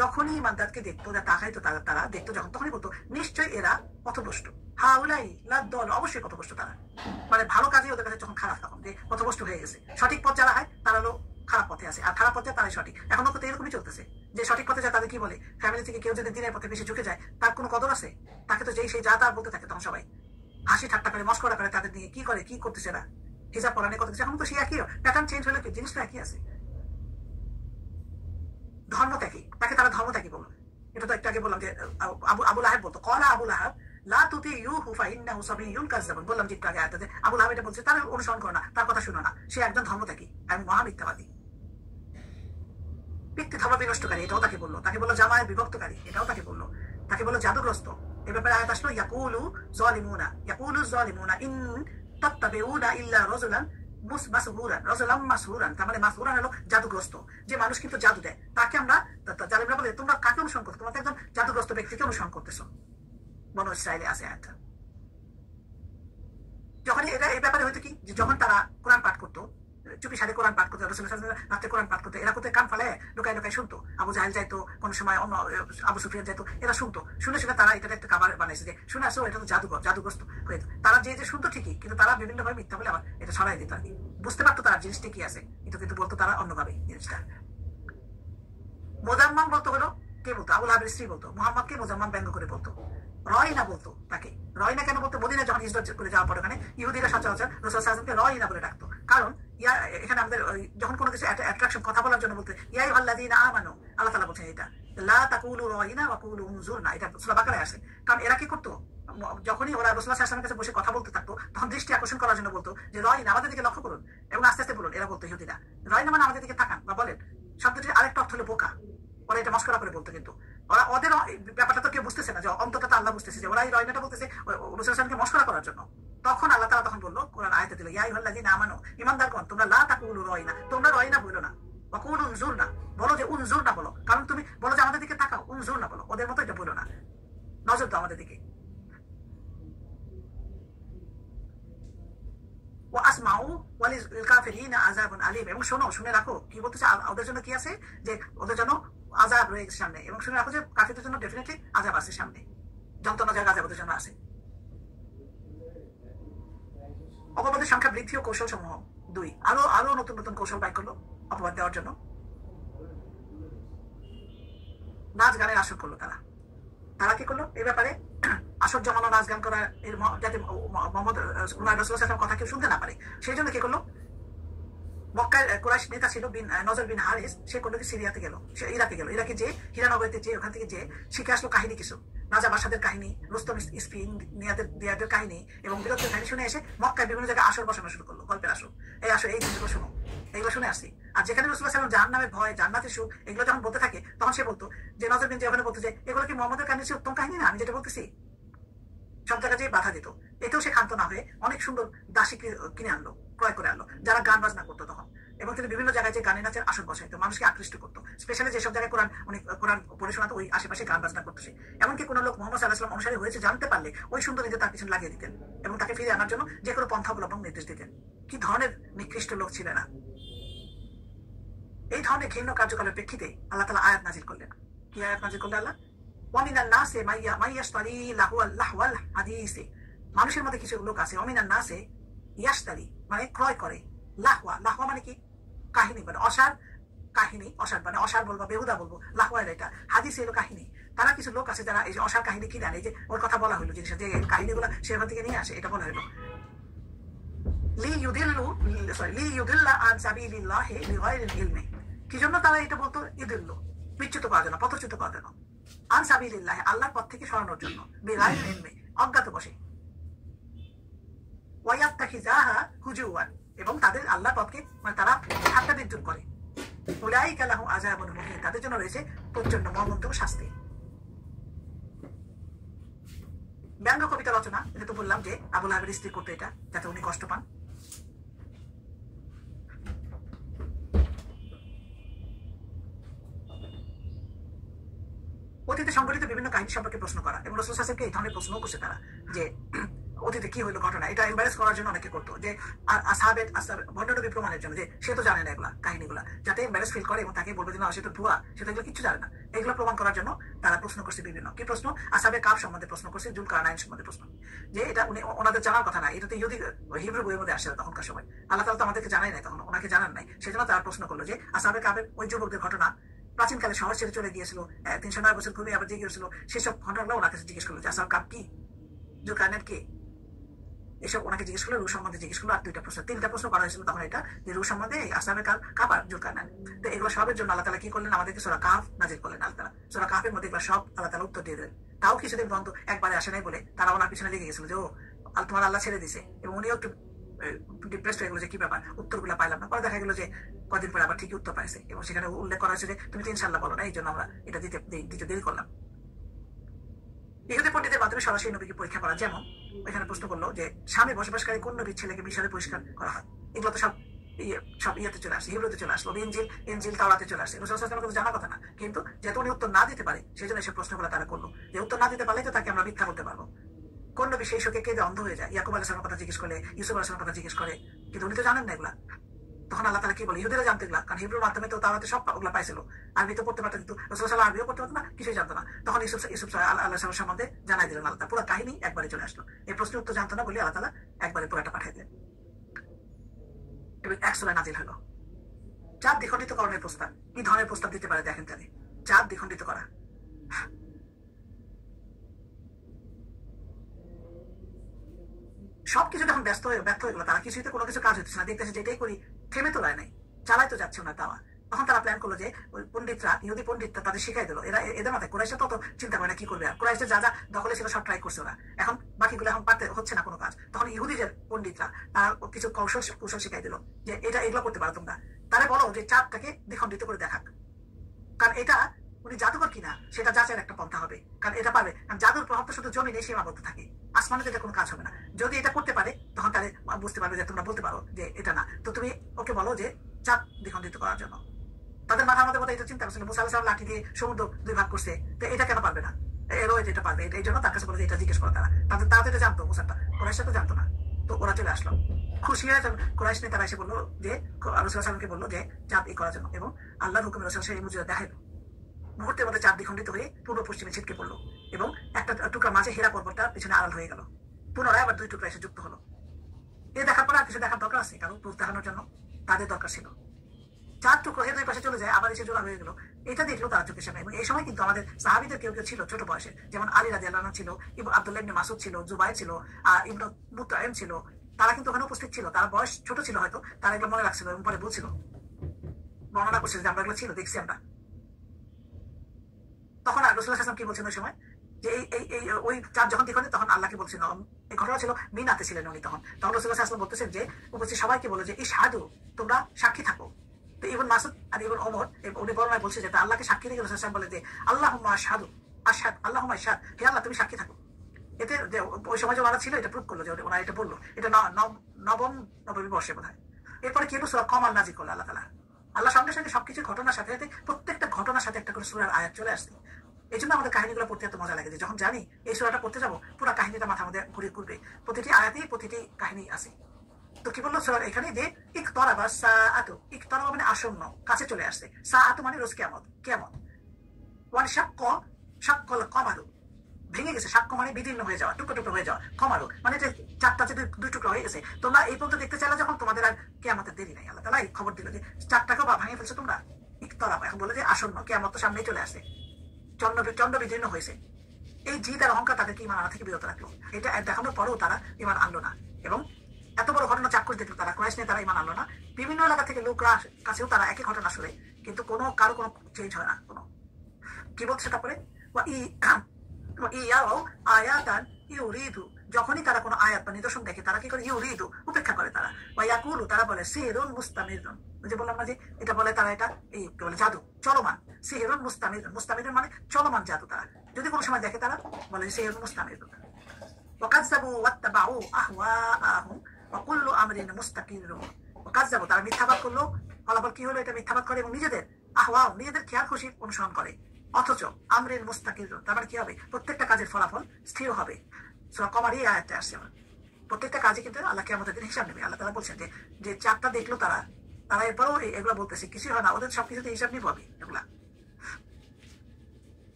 যখনই ইমানদারকে দেখতো, তাকাইতো, তারা দেখতো যখন, তখনই বলতো নিশ্চয়ই এরা পথভ্রষ্ট। হাউলাই লাদ, অবশ্যই পথভ্রষ্ট তারা। মানে ভালো কাজে ওদের কাছে যখন খারাপ, তখন যে পথভ্রষ্ট হয়ে গেছে। সঠিক পথ যারা হয় তারা হলো খারাপ পথে আছে, আর খারাপ পথে তারাই সঠিক। এখনো তো এরকমই চলতেছে যে সঠিক পথে যায় তাদের কি বলে, ফ্যামিলি থেকে কেউ যদি দিনের পথে বেশি ঝুঁকে যায় তার কোনো কদর আছে? তাকে তো যেই সেই যা তার বলতে থাকে, তখন সবাই হাসি ঠাট্টা করে মস্করা করে তাদের নিয়ে কি করে, কি করতেছে না, হিসাব পড়ানো কথা। এখন তো সে একই, প্যাটার্ন চেঞ্জ হলে কি জিনিসটা একই আছে। ধর্ম ত্যাগী, তাকে তারা ধর্ম ত্যাগী বলল। এটা তো একটু আগে বললাম যে আবু লাহাব বলতো, কলা আবু লাহাব লা তুতিউহু ফাইন্নাহু সাবিয়্যুন কাযযাবুন। বললাম যে একটু আগে আয়াতে আবু লাহাব এটা বলছে, তার অনুসরণ করো না, তার কথা শুনো না, সে একজন ধর্ম ত্যাগী এবং মহা মিথ্যাবাদী, ব্যক্তি ধর্ম বিনষ্টকারী, এটাও তাকে বললো। তাকে বললো জামায়াত বিভক্তকারী, এটাও তাকে বললো। তাকে বললো জাদুগ্রস্ত। এ ব্যাপারে আয়াত আসলো ইয়াকুলু যালিমুনা ইন তাত্তাবিউনা ইল্লা রাজুলান মাসহুরান, তার মানে মাসহুরান হলো জাদুগ্রস্ত, যে মানুষ কিন্তু জাদু দেয়, তাকে আমরা জালিমরা বলে তোমরা কাকে অনুসরণ করছো? তোমরা একজন জাদুগ্রস্ত ব্যক্তিকে অনুসরণ করতেছো। বনু ইসরাইলে আছে আয়াতটা। যখন এটা এই ব্যাপারে হয়তো কি, যখন তারা কোরআন পাঠ করতো, চুপি সারে কোরআন পাঠ করতো, রাত্রে কোরআন পাঠ করতো, এরা কোথায় কান ফালে লুকায় লুকায় শুনতো। আবু জাহেল যাইতো, কোনো সময় অন্য আবু সুফিয়ান যাইতো, এরা শুনতো। শুনে শুনে তারা এটা একটা খাবার বানাইছে যে শুনে আসো এটা তো জাদুগ্রস্ত হয়ে। তারা যে শুনতো ঠিকই, কিন্তু তারা বিভিন্ন ভাবে মিথ্যা বলে আবার এটা ছড়াই দিত আর কি। বুঝতে পারতো তার জিনিসটা কি আছে, কিন্তু বলতো তারা অন্যভাবে জিনিসটা। মোজাম্মাম বলতো হলো, কে বলতো? আবু লাহাবের স্ত্রী বলতো মুহাম্মদকে মোজাম্মাম ব্যঙ্গ করে বলতো। রয়না বলতো তাকে। রয়না কেন বলতো? মদিনা যখন হিজরত করে যাওয়ার পর ওখানে ইহুদিরা সচরাচর রাসূল সাল্লাল্লাহু আলাইহি ওয়াসাল্লামকে রয়না বলে ডাকতো। কারণ এখানে আমাদের যখন কোনো কিছু অ্যাট্রাকশন, কথা বলার জন্য বলতে ইয়া আইয়ুহাল্লাযীনা আমানু, আল্লাহ তাআলা বলছেন এটা লা তাকুলু রায়না ওয়া কুলু উনজুরনা, এটা সূরা বাকারায় আছে। কারণ এরা কি করতো, যখনই ওরা রাসূলুল্লাহ সাল্লাল্লাহু আলাইহি ওয়াসাল্লামের কাছে বসে কথা বলতে থাকতো, তখন দৃষ্টি আকর্ষণ করার জন্য বলতো যে রয়না, আমাদের দিকে লক্ষ্য করুন, এবং আস্তে আস্তে বলুন। এরা বলতো ইহুদিরা রয়না মানে আমাদের দিকে তাকান বা বলেন। শব্দটির আরেকটা অর্থ হলো বোকা। ওরা এটা মস্করা করে বলতো, কিন্তু ওরা ওদের ব্যাপারটা তো কেউ বুঝতেছে না, যে অন্ততটা আল্লাহ বুঝতেছে যে ওরা এই রয়নাটা বলতেছে রাসূলকে মস্করা করার জন্য। তখন আল্লাহ তাআলা তখন বললো, কোরআন আয়াতে দিল, ইয়া আইয়ুহাল্লাযীনা আমানু, ঈমানদারগণ তোমরা লা তাকুলু রয়না, তোমরা রয়না বলো না, ওয়া কুলু উনজুরনা, বলো যে উনজুরনা বলো। কারণ তুমি বলো যে আমাদের দিকে তাকাও, উনজুরনা বলো, ওদের মতো এটা বলো না, নজর দাও আমাদের দিকে। ওয়া আসমাউ ওয়ালিল কাফিরিনা আযাবুন আলীম, এবং শোনো, শুনে রাখো কি বলতেছে, ওদের জন্য কি আছে, যে ওদের জন্য আযাব রয়েছে সামনে। এবং শুনে রাখো যে কাফিরদের জন্য ডেফিনেটলি আযাব আছে সামনে, যন্ত্রণাদায়ক আযাব ওদের জন্য আছে। অপবাদের সংখ্যা বৃদ্ধি ও কৌশল সমূহ 2, আরো নতুন নতুন কৌশল বাইর করলো অপবাদ দেওয়ার জন্য। নাচ গানের আসর করলো তারা কি করলো এই ব্যাপারে, আসর জমানো, নাচ গান করা, যাতে মোহাম্মদ রাসূলুল্লাহ কথা কেউ শুনতে না পারে, সেই জন্য কি করলো, মক্কার কুরাইশ নেতা ছিল নজর বিন হারিস, সে করলো কি সিরিয়াতে গেল, সে ইরাকে গেল। ইরাকে যে হীরানগরীতে যে ওখান থেকে যে শিখে আসলো কাহিনী কিছু, রাজা বাসাদের কাহিনী, রুস্তম ইসফিন দিয়াদের কাহিনী এবং বীরত্বের কাহিনী শুনে এসে মক্কায় বিভিন্ন জায়গায় আসর বসানো শুরু করলো, গল্পের আসর। এই আসর, এই জিনিসগুলো শুনো, এগুলো শুনে আসছি। আর যেখানে রাসূলুল্লাহ সাল্লাল্লাহু আলাইহি ওয়াসাল্লাম জাহান্নামের ভয়, জান্নাতের সুখ, এগুলো যখন বলতে থাকে, তখন সে বলতো যে নজর বিন যে ওখানে বলতো যে এগুলো কি মুহাম্মদের কাহিনী, উত্তম কাহিনী না, আমি যেটা বলতেছি। সব জায়গায় যে বাধা দিত, এতেও সে ক্ষান্ত না হয়ে অনেক সুন্দর দাসী কিনে আনলো, ক্রয় করে আনলো, যারা গান বাজনা করতো তখন। এবং তিনি বিভিন্ন জায়গায় যে গানের নাচের আসর বসাইতো, মানুষকে আকৃষ্ট করতো। স্পেশালি যেসব জায়গায় কোরআন পড়ে শোনাতো, ওই আশেপাশে গান বাজনা করতো সে। এমনকি কোনো লোক মুহাম্মদ সাল্লাল্লাহু আলাইহি ওয়াসাল্লাম অনুসারী হয়েছে জানতে পারলে ওই সুন্দরীদের তার পিছনে লাগিয়ে দিতেন এবং তাকে ফিরে আনার জন্য যে কোনো পন্থা অবলম্বন নির্দেশ দিতেন। কি ধরনের নিকৃষ্ট লোক ছিলেন না! এই ধরনের ঘৃণ্য কার্যকলাপের প্রেক্ষিতে আল্লাহ তাআলা আয়াত নাযিল করলেন। কি আয়াত নাযিল করলেন আল্লাহ? ওয়ামিনান নাসে মাইয়াশতারি লাহওয়াল হাদিসে, মানুষের মধ্যে কিছু লোক আছে, ওয়ামিনান নাসে ইয়াশতারি মানে ক্রয় করে, লাহওয়া মানে কি, কাহিনী, মানে অসার কাহিনী, অসার মানে অসার বলবো, বেহুদা বলবো, লাহওয়া এটা হাদিস এলো কাহিনী। তারা কিছু লোক আছে যারা এই যে অসার কাহিনী কিনে আনে, এই যে ওর কথা বলা হলো জিনিস, যে কাহিনীগুলো সে ওখান থেকে নিয়ে আসে, এটা বলা হলো লিইউদিল্লা আন সাবিলিল্লাহি বিগাইরিল ইলমি। কি জন্য তারা এটা বলতো? ইদিল্লু, বিচ্যুত করার জন্য, পথচ্যুত করার জন্য। আন সাবিলিল্লাহি, আল্লাহর পথ থেকে সরানোর জন্য। বিগাইরিল ইলমি, অজ্ঞাত বসে। ওয়ায়াত্তাখিযাহা হুজুওয়ান, এবং তাদের আল্লাহর পথকে মানে তারা ঠাট্টা বিদ্রুপ করে। উলাইকা লাহুম আযাবুন মুহিন, তাদের জন্য রয়েছে প্রচন্ড মর্মন্তুদ শাস্তি। ব্যঙ্গ কবিতা রচনা, এটা তো বললাম যে আবু লাহাবের স্ত্রী করতো এটা, যাতে উনি কষ্ট পান। অতীতে সংঘটিত বিভিন্ন কাহিনী সম্পর্কে প্রশ্ন করা, এবং রাসূল সাল্লাল্লাহু আলাইহি ওয়াসাল্লামকে এই ধরনের প্রশ্নও করছে তারা, যে অতীতে কি হইলো ঘটনা, এটা এম্বারেস করার জন্য অনেকে করতো, যে সাহাবের ভণ্ডনবী প্রমাণের জন্য, যে সে তো জানে না এগুলা কাহিনীগুলা, যাতে এম্বারেস ফিল করে এবং তাকে বলবে যে না সে তো ভুয়া, সে তো এগুলো কিছু জানে না। এগুলো প্রমাণ করার জন্য তারা প্রশ্ন করছে বিভিন্ন, কি প্রশ্ন, আসাবে কাপ সম্বন্ধে প্রশ্ন করছে, জুলকারনাইন সম্বন্ধে প্রশ্ন, যে এটা উনি ওনাদের জানার কথা না, এটা তো ইহুদি হিব্রু বইয়ের মধ্যে আসে তখনকার সময়, আল্লাহ তাআলা তো আমাদেরকে জানাই নাই, তখন ওনাকে জানান নাই, সেজন্য তারা প্রশ্ন করলো যে আসাবে কাপের ওই যুবকদের ঘটনা, প্রাচীনকালে শহর ছেড়ে চলে গিয়েছিল 309 বছর ঘুরে আবার জেগে গিয়েছিল, সেসব ঘটনাগুলো ওনার কাছে জিজ্ঞেস করলো যে আসাবে কাপ কি, জুলকারনাইন কে, এসব ওনাকে জিজ্ঞেস করলো, রু সম্বন্ধে জিজ্ঞেস করলো, আর তিনটা প্রশ্ন করা হয়েছিল তখন, এটা যে রু সম্বন্ধে আসাবে কাপ আর জুলকারনাইন। তো এগুলো সবের জন্য আল্লাহ তাআলা কি করলেন, আমাদেরকে সূরা কাহফ নাযিল করলেন। আল্লাহ তাআলা সূরা কাহফের মধ্যে এগুলো সব আল্লাহ তাআলা উত্তর দিয়ে দিলেন। তাও কিছুদিন বন্ধ একবারে আসে নাই বলে তারা ওনার পিছনে লেগে গেছিল যে ও তোমার আল্লাহ ছেড়ে দিছে, এবং উনিও একটু ডিপ্রেসড হয়ে গেলো যে কি ব্যাপার, উত্তরগুলো পাইলাম না। পরে দেখা গেলো যে কদিন পরে আবার ঠিকই উত্তর পাইছে, এবং সেখানে উল্লেখ করা হয়েছে যে তুমি তো ইনশাআল্লাহ বলো না, এই জন্য আমরা এটা দিতে দেরি করলাম। ইহুদি পণ্ডিতের মাধ্যমে সরাসরি নবীকে পরীক্ষা করা, যেমন এখানে প্রশ্ন করলো যে স্বামী বসবাসকারী কোন নবীর ছেলেকে মিশরে পরিষ্কার করা হয়, এগুলো তো সব ইয়েতে চলে আসে, হিব্রুতে চলে আসলো, ইনজিল তাওরাতে চলে আসে, এগুলো জানা কথা না, কিন্তু যেহেতু উনি উত্তর না দিতে পারে সেই জন্য এসব প্রশ্নগুলো তারা করলো, যে উত্তর না দিতে পারলে তো তাকে আমরা মিথ্যা করতে পারবো। কোন নবী সেই শোকে কেঁদে অন্ধ হয়ে যায়, ইয়াকুব আলাইহিস সালামের কথা জিজ্ঞেস করলে, ইউসুফ আলাইহিস সালামের কথা জিজ্ঞেস করে, কিন্তু উনি তো জানেন না এগুলা। তখন আল্লাহ তাআলা কি বলে, ইহুদিরা জানতো এগুলা, কারণ হিব্রুর মাধ্যমে তো তাওরাতে সব ওগুলা পাইছিল, আরবি তো পড়তে পারতো, কিন্তু রাসূল সাল্লাল্লাহু আরবিও পড়তে পারতো না, কিছুই জানতো না। তখন ইউসুফ আল্লাহ সম্বন্ধে জানাই দিলেন আল্লাহ তাআলা, পুরো কাহিনী একবারে চলে আসলো। এই প্রশ্নের উত্তর জানতো না বলে আল্লাহ তাআলা একবারে পুরোটা পাঠিয়ে দিলেন, এবং এক সূরা নাজিল হলো। চাঁদ দ্বিখণ্ডিতকরণের প্রস্তাব, কি ধরনের প্রস্তাব দিতে পারে দেখেন তাহলে, চাঁদ দ্বিখণ্ডিত করা। সবকিছু যখন ব্যর্থ হয়ে গেলো, তারা কিছুতে কোনো কিছু কাজ হচ্ছে না, দেখতেছে যেটাই করি থেমে তো নাই, চালাই তো যাচ্ছে না দাওয়া। তখন তারা প্ল্যান করলো যে ওই পণ্ডিতরা, ইহুদি পণ্ডিতরা তাদের শিখাই দিল, এদের মাথায় কুরাইশরা তো চিন্তা করে না কি করবে, আর কুরাইশরা যা যা দখলে ছিল সব ট্রাই করছে ওরা, এখন বাকিগুলো এখন পারতে হচ্ছে না কোনো কাজ। তখন ইহুদিদের পণ্ডিতরা তারা কিছু কৌশল শিখাই দিল, যে এগুলো করতে পারো তোমরা, তারা বলো যে চাঁদটাকে দ্বিখণ্ডিত করে দেখাক, কারণ এটা উনি জাদুকর কিনা সেটা যাচাইয়ের একটা পন্থা হবে, কারণ এটা পারবে, কারণ জাদুর প্রভাব তো শুধু জমিনে সীমাবদ্ধ থাকে, আসমানে এটা কোনো কাজ হবে না। যদি এটা করতে পারে তখন তাহলে বুঝতে পারবে যে তোমরা বলতে পারো যে এটা না, তো তুমি ওকে বলো যে চাঁদ দ্বিখণ্ডিত করার জন্য। তাদের মাথার মধ্যে এটা চিন্তা করছিল, মুসা আলাইহিস সালাম লাঠি দিয়ে সমুদ্র 2 ভাগ করছে, তো এটা কেন পারবে না, এরও এটা পারবে, এই জন্য তার কাছে বলে এটা জিজ্ঞেস করো। তারা তো এটা জানতো, মুসাটা কুরাইশরা তো জানতো না, তো ওরা চলে আসলো খুশি হয়ে। কুরাইশ নেতারা এসে বললো যে রাসূল সাল্লাল্লাহু আলাইহি ওয়াসাল্লামকে বললো যে চাঁদ করার জন্য, এবং আল্লাহর হুকুমে রাসূল সেই মুজিজা দেখাইল। মুহূর্তের মধ্যে চাঁদ দ্বিখণ্ডিত হয়ে পূর্ব পশ্চিমে ছিটকে পড়লো, এবং একটা টুকরা মাঝে হেরা পর্বতটা পিছনে আড়াল হয়ে গেল, পুনরায় আবার 2 টুকরা এসে যুক্ত হলো। এ দেখার পর আর কিছু দেখার দরকার আছে, কারণ প্রুফ দেখানোর জন্য তাদের দরকার ছিল। 4 টুকরো হয়ে 2 পাশে চলে যায়, আবার এসে জোড়া হয়ে গেল, এটা দেখলো তারা চোখের সামনে। এবং এই সময় কিন্তু আমাদের সাহাবীদের কেউ ছিল ছোট বয়সে, যেমন আলী রাদিয়াল্লাহু আনহু ছিল, আব্দুল্লাহ ইবনে মাসউদ ছিল, জুবাইর ছিল, ইবনে মুতাইম ছিল, তারা কিন্তু ওখানে উপস্থিত ছিল। তারা বয়স ছোট ছিল হয়তো, তারা এগুলো মনে রাখছিল এবং পরে বলছিল, বর্ণনা করছিল যে আমরা এগুলো ছিল, দেখছি আমরা। তখন রাসূলুল্লাহ সাল্লাল্লাহু আলাইহি ওয়াসাল্লাম কি বলছেন ওই সময়, যে এই ওই চাঁদ যখন দ্বিখণ্ডিত, তখন আল্লাহকে বলছিল, এই ঘটনা ছিল মিনাতে ছিলেন উনি, তখন রাসূলুল্লাহ সাল্লাল্লাহু আলাইহি ওয়াসাল্লাম বলতেছেন যে উপস্থিত সবাইকে বলো যে ইশহাদু, তোমরা সাক্ষী থাকো। তো ইবনে মাসউদ আর ইবনে ওমর উনি বর্ণনায় বলছে যে আল্লাহকে সাক্ষী রেখে রাসূলুল্লাহ সাল্লাল্লাহু আলাইহি ওয়াসাল্লাম বলে যে আল্লাহুম্মা আশহাদু, আল্লাহুম্মা ইশহাদ, হে আল্লাহ তুমি সাক্ষী থাকো। এতে যে ওই সময় যে ওরা ছিল এটা প্রুভ করলো যে ওরা এটা বললো, এটা নবমী বর্ষে বোধ হয়। এরপরে কি হলো, সূরা কমার নাজিল করলো আল্লাহ তাআলা। আল্লাহ সঙ্গে সঙ্গে সবকিছু ঘটনার সাথে সাথে প্রত্যেকটা ঘটনার সাথে একটা করে সূরার আয়াত চলে আসছে। এই জন্য আমাদের কাহিনীগুলো পড়তে এত মজা লাগে, যে যখন জানি এই সূরাটা পড়তে যাবো পুরো কাহিনীটা মাথার মধ্যে ঘুরবে, প্রতিটি আয়াতেই প্রতিটি কাহিনী আছে। তো কি বললো সূরা এখানে যে ইকতারাবা সাআতু, ইকতারাবা মানে আসন্ন, কাছে চলে আসছে, সাআতু মানে রোজ কিয়ামত, ওয়ান শাক্কাল কমারু, ভেঙে গেছে, সাক্ষ্য মানে বিদীর্ণ হয়ে যাওয়া, টুকরো টুকরো হয়ে যাওয়া, কমারু মানে যে চারটা যে 2 টুকরো হয়ে গেছে, তোমরা এই পর্যন্ত দেখতে চাইলে যখন তোমাদের আর কিয়ামতের দেরি নাই। আল্লাহ তাআলা খবর দিল যে 4টাকেও ভাঙিয়ে ফেলছো তোমরা, ইকতারাবা, এখন বলে যে আসন্ন, কিয়ামত তো সামনেই চলে আসছে, চন্ড বিদীর্ণ হয়েছে। এই জিদ আর অহংকার তাদেরকে ঈমান আনা থেকে বিরত রাখলো। এটা দেখানোর পরেও তারা ঈমান আনলো না, এবং এত বড় ঘটনা চাক্ষুষ দেখলো তারা, কুরাইশ নিয়ে তারা ঈমান আনলো না। বিভিন্ন এলাকা থেকে লোকরা কাছেও তারা একই ঘটনা শুনে, কিন্তু কারো কোনো চেঞ্জ হয় না। কোনো কি বলছে তারপরে, যখনই তারা কোনো আয়াত বা নিদর্শন দেখে তারা কি করে, ইউরিদু উপেক্ষা করে তারা, বা ইয়াকুলু তারা বলে সিহরুন মুস্তামিরুন, যে বললাম না যে এটা বলে তারা, এটা এই বলে জাদু চলমান, সিহরুন মুস্তামিরুন, মুস্তামিরুন মানে চলমান জাদু। তারা যদি কোনো সময় দেখে তারা বলে সিহরুন মুস্তামিরুন। ওয়াকাযযাবু ওয়াত্তাবাউ আহওয়াআহুম ওয়া কুল্লু আমরিন মুস্তাকিরুন। ওয়াকাযযাবু তারা মিথ্যাবাদ করলো, ফলাফল কি হলো, এটা মিথ্যাবাদ করে এবং নিজেদের নিজেদের খেয়াল খুশি অনুসরণ করে, অথচ আমরিন মুস্তাকিরুন তার মানে কি হবে, প্রত্যেকটা কাজের ফলাফল স্থির হবে। সূরা কমার এই আয়াতটা আসছে। প্রত্যেকটা কাজে কিন্তু আল্লাহ কিয়ামতের দিন হিসাব নেবে। আল্লাহ তাআলা বলছেন যে চারটা দেখলো তারা এরপরেও এগুলো বলতেছে কিছুই হয় না, ওদের সবকিছুতে হিসাব নিব আমি। এগুলা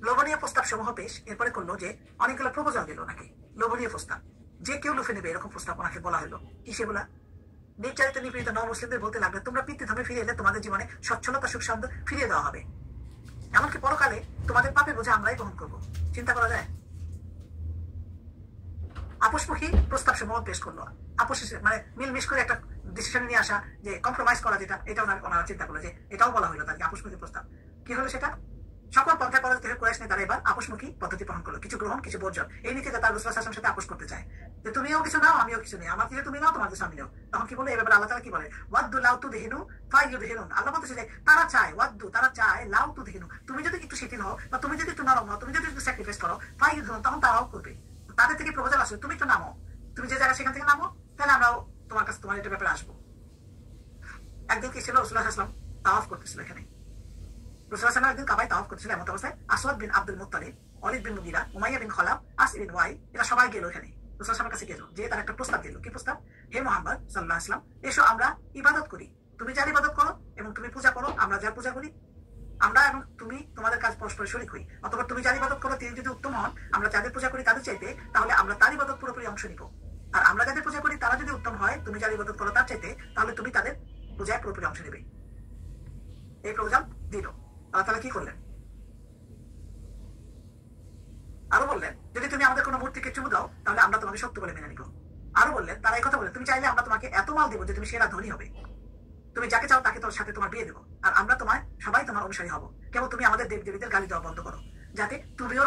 লোভনীয় প্রস্তাব সমূহ পেশ এরপরে করলো যে অনেকগুলো প্রপোজাল দিল নাকি, লোভনীয় প্রস্তাব, যে কেউ লুফে নেবে এরকম প্রস্তাব ওনাকে বলা হলো। কি সেগুলা? নির্যাতিত নিপীড়িত নবমুসলিমদের বলতে লাগবে, তোমরা পিতৃধর্মে ফিরে এলে তোমাদের জীবনে সচ্ছলতা সুখ শান্ত ফিরিয়ে দেওয়া হবে, এমনকি পরকালে তোমাদের পাপের বোঝা আমরাই বহন করবো। চিন্তা করা যায়? আপোষমুখী প্রস্তাব সমূহ পেশ করলো। আপোষ মানে মিলমিশ করে একটা ডিসিশনে নিয়ে আসা, যে কম্প্রোমাইজ করা, যেটা এটা ওনারা চিন্তা করলো যে এটাও বলা হলো তাদেরকে আপোষমুখী প্রস্তাব। কি হলো সেটা? সকল পন্থা পদ্ধতি থেকে কুরাইশ নেতারা এবার আপোষমুখী পদ্ধতি গ্রহণ করলো, কিছু গ্রহণ কিছু বর্জন। এই নীতিতে তার রাসূল সাল্লাল্লাহু আলাইহি ওয়াসাল্লামের সাথে আপোষ করতে চায় যে তুমিও কিছু নাও আমিও কিছু নেই, আমার থেকে তুমি নাও তোমার দেশে আমি নাও। তখন কি বলে? এবার আল্লাহ তাআলা কি বলে? ওয়াদ্দু লাউ তুদহিনু ফায়ুদহিনুন। আল্লাহ বলতেছে যে তারা চায়, ওয়াদ্দু তারা চায়, লাউ তুদহিনু তুমি যদি একটু শিথিল হও বা তুমি যদি একটু নরম হও, তুমি যদি একটু স্যাক্রিফাইস করো, ফায়ুদহিনুন তখন তারাও করবে। তাদের থেকে প্রপোজাল আসবে তুমি একটু নামো, তুমি যে জায়গা সেখান থেকে নামো, তাহলে আমরাও তোমার কাছে তোমার এটা ব্যাপারে আসবো। একদিন কি ছিল? রাসূলুল্লাহ সাল্লাল্লাহু আলাইহি ওয়াসাল্লাম তাওয়াফ করতেছিল এখানে। রাসূলুল্লাহ সাল্লাল্লাহু আলাইহি ওয়াসাল্লাম একদিন কাবায় তাওয়াফ করতেছিল, এমন অবস্থায় আসওয়াদ বিন আব্দুল মুত্তালিব, ওয়ালিদ বিন মুগীরা, উমাইয়া বিন খলাফ, আস ইবনে ওয়াই এরা সবাই গেল এখানে। রাসূলুল্লাহ সাল্লাল্লাহু আলাইহি ওয়াসাল্লামের কাছে গেল, যে তার একটা প্রস্তাব দিল। কি প্রস্তাব? হে মুহাম্মদ সাল্লাল্লাহু আলাইহি ওয়াসাল্লাম, এসো আমরা ইবাদত করি, তুমি যার ইবাদত করো এবং তুমি পূজা করো, আমরা যার পূজা করি, আমরা এবং তুমি তোমাদের কাজ পরস্পরের শরীক হই। অথবা তুমি যার ইবাদত করো তিনি যদি উত্তম হন, আমরা যাদের পূজা করি তাদের চাইতে, তাহলে আমরা তার ইবাদত পুরোপুরি অংশ নিব। আর আমরা যাদের পূজা করি তারা যদি উত্তম হয়, তুমি যার ইবাদত করো তার চাইতে, তাহলে তুমি তাদের পূজায় পুরোপুরি অংশ নেবে। এই প্রপোজাল দিল। আল্লাহ তাআলা কি করলেন? আরো বললেন, যদি তুমি আমাদের কোনো মূর্তিকে চুমু দাও তাহলে আমরা তোমাকে সত্য বলে মেনে নিব। আরো বললেন, তারা এই কথা বললেন, তুমি চাইলে আমরা তোমাকে এত মাল দিব যে তুমি সেরা ধনী হবে, তুমি যাকে চাও তাকে তোর সাথে তোমার বিয়ে দেবো, আর আমরা সবাই তোমার অনুসারী হবো, কেবল তুমি আমাদের দেব দেবীদের গালি দেওয়া বন্ধ করো। যাতে তুমিও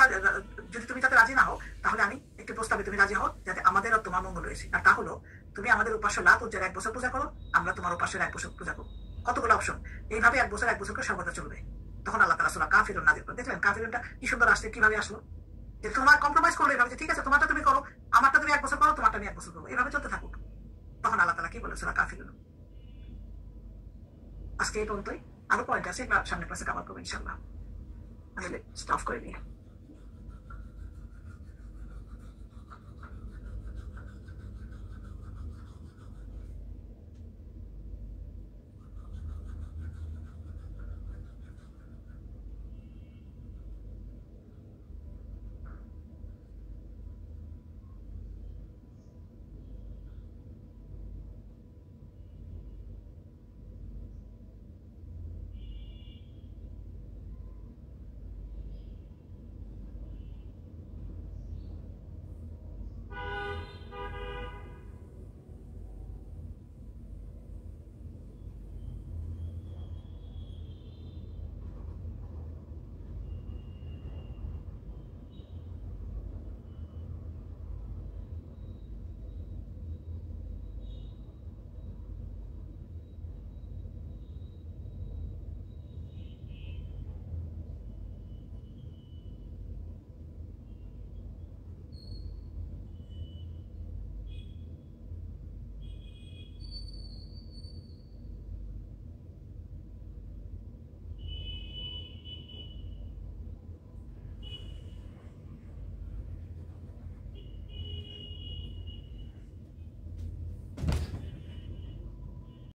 যদি তুমি তাতে রাজি না হও, তাহলে আমি একটি প্রস্তাবে তুমি রাজি হও, যাতে আমাদের আর তোমার মঙ্গল রয়েছে। আর তা হলো, তুমি আমাদের উপাস্য লাত উজ্জার 1 বছর পূজা করো, আমরা তোমার উপাস্যের 1 বছর পূজা করো। কতগুলো অপশন, এইভাবে 1 বছর করে সর্বদা চলবে। তখন আল্লাহ তাআলা সূরা কাফিরুন নাযিল করে। দেখলেন কাফিরুনটা কি সুন্দর আসছে, কিভাবে আসলো? যে তোমার কম্প্রোমাইজ করলো এইভাবে, যে ঠিক আছে তোমারটা তুমি করো, আমারটা তুমি 1 বছর করো, তোমারটা আমি 1 বছর করবো, এইভাবে চলতে থাকুক। তখন আল্লাহ তাআলা কি বলে সূরা কাফিরুন। আজকে এই পর্যন্তই, আরো পয়েন্ট আছে, সামনে ক্লাসে কভার করবো ইনশাআল্লাহ। আমি স্টপ করে দিই।